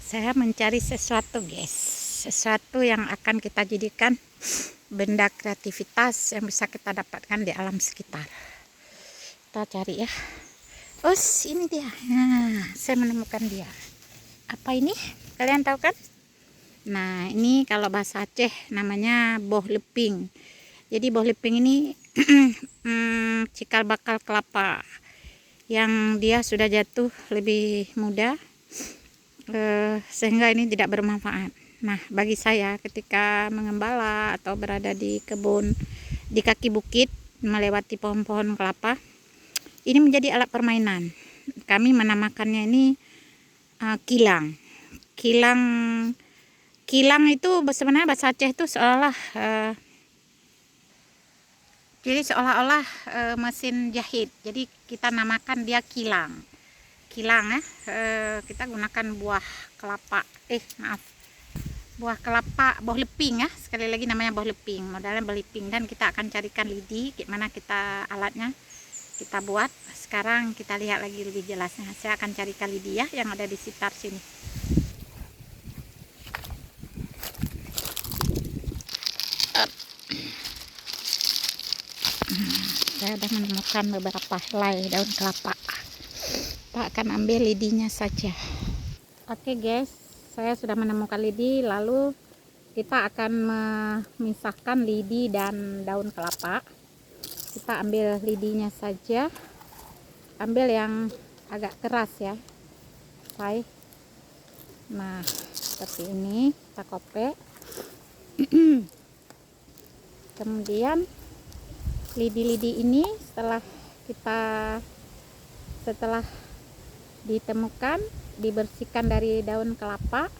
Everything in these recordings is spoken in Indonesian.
Saya mencari sesuatu, guys. Sesuatu yang akan kita jadikan benda kreativitas yang bisa kita dapatkan di alam sekitar. Kita cari ya. Ini dia. Nah, saya menemukan dia. Apa ini? Kalian tahu kan? Nah, ini kalau bahasa Aceh namanya boh leping. Jadi boh leping ini cikal bakal kelapa yang dia sudah jatuh lebih muda, sehingga ini tidak bermanfaat. Nah, bagi saya ketika mengembala atau berada di kebun di kaki bukit melewati pohon-pohon kelapa, ini menjadi alat permainan. Kami menamakannya ini kilang. Kilang itu sebenarnya bahasa Aceh itu seolah-olah mesin jahit. Jadi kita namakan dia kilang. Kilang ya, kita gunakan buah kelapa. Buah kelapa, boh leping ya. Sekali lagi namanya boh leping. Modalnya boh leping, dan kita akan carikan lidi. Gimana kita alatnya kita buat. Sekarang kita lihat lagi lebih jelasnya. Saya akan carikan lidi ya yang ada di sekitar sini. Saya sudah menemukan beberapa helai daun kelapa. Kita akan ambil lidinya saja. Oke guys, saya sudah menemukan lidi. Lalu kita akan memisahkan lidi dan daun kelapa. Kita ambil lidinya saja. Ambil yang agak keras ya. Nah, seperti ini kita kopek. Kemudian lidi-lidi ini setelah ditemukan, dibersihkan dari daun kelapa,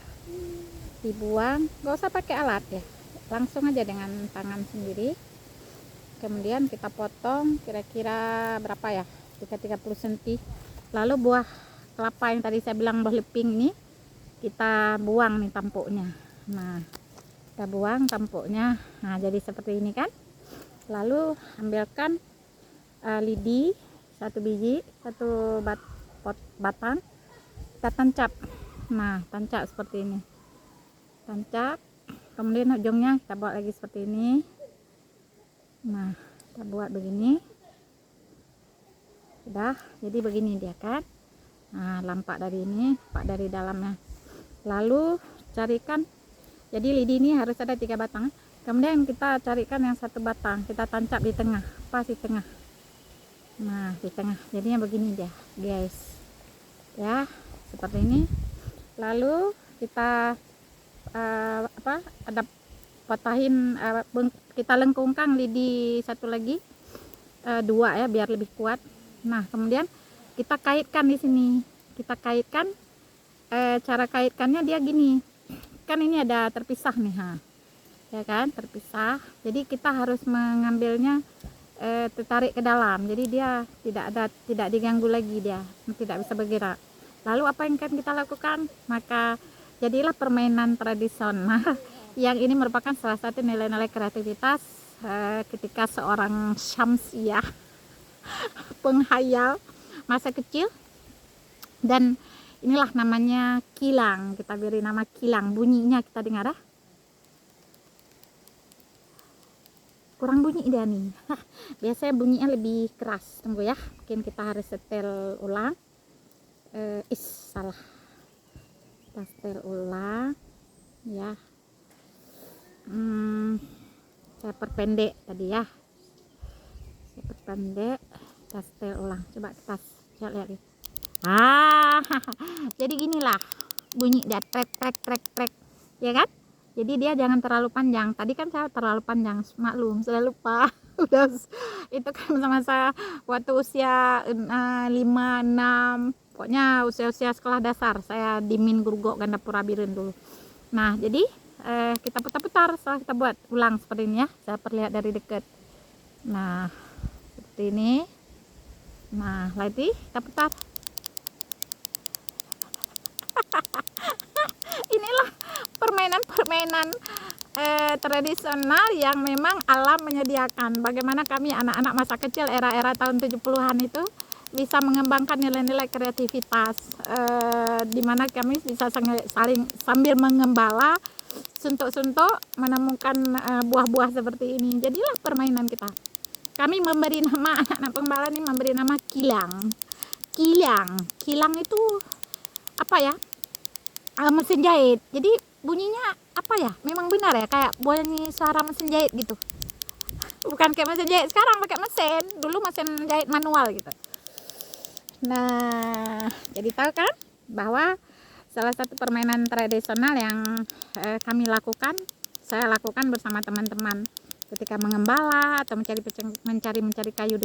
dibuang. Gak usah pakai alat ya, langsung aja dengan tangan sendiri. Kemudian kita potong kira-kira berapa ya, 30 cm. Lalu buah kelapa yang tadi saya bilang buah leping ini kita buang nih tampuknya. Nah, kita buang tampuknya. Nah, jadi seperti ini kan. Lalu ambilkan lidi 1 biji, 1 batang, kita tancap. Nah, tancap seperti ini, tancap. Kemudian ujungnya kita buat lagi seperti ini. Nah, kita buat begini. Sudah, jadi begini dia kan. Nah, lampak dari ini, lampak dari dalamnya. Lalu carikan, jadi lidi ini harus ada 3 batang. Kemudian kita carikan yang 1 batang, kita tancap di tengah, pas di tengah. Nah, di tengah, jadinya begini dia guys ya, seperti ini. Lalu kita ada patahin, kita lengkungkan lidi satu lagi, 2 ya, biar lebih kuat. Nah, kemudian kita kaitkan di sini. Kita kaitkan, cara kaitkannya dia gini kan, ini ada terpisah nih ya kan, terpisah. Jadi kita harus mengambilnya tertarik ke dalam, jadi dia tidak diganggu lagi, dia tidak bisa bergerak. Lalu apa yang akan kita lakukan? Maka jadilah permainan tradisional yang ini merupakan salah satu nilai-nilai kreativitas ketika seorang Syamsiah penghayal masa kecil. Dan inilah namanya kilang, kita beri nama kilang. Bunyinya kita dengar kurang bunyi dia nih. Biasanya bunyinya lebih keras. Tunggu ya, mungkin kita harus setel ulang. Salah, kita setel ulang ya. Saya perpendek tadi ya, saya perpendek, kita setel ulang. Coba kita lihat ya. Jadi ginilah bunyi dia, trek ya kan. Jadi dia jangan terlalu panjang. Tadi kan saya terlalu panjang, maklum, sudah lupa. Udah itu kan masa-masa waktu usia 5, 6, pokoknya usia sekolah dasar. Saya di Min Grugok Gandapura Biren dulu. Nah, jadi kita putar-putar setelah kita buat ulang seperti ini ya. Saya perlihat dari dekat. Nah, seperti ini. Nah, lagi kita putar. Inilah permainan tradisional yang memang alam menyediakan. Bagaimana kami anak-anak masa kecil era-era tahun 70-an itu bisa mengembangkan nilai-nilai kreativitas, di mana kami bisa saling sambil mengembala suntuk-suntuk menemukan buah-buah seperti ini. Jadilah permainan kita. Kami memberi nama, anak-anak pengembala ini memberi nama kilang. Kilang itu apa ya? Mesin jahit. Jadi bunyinya apa ya? Memang benar ya, kayak bunyi suara mesin jahit gitu. Bukan kayak mesin jahit sekarang pakai mesin. Dulu mesin jahit manual gitu. Nah, jadi tahu kan bahwa salah satu permainan tradisional yang kami lakukan, saya lakukan bersama teman-teman ketika mengembala atau mencari kayu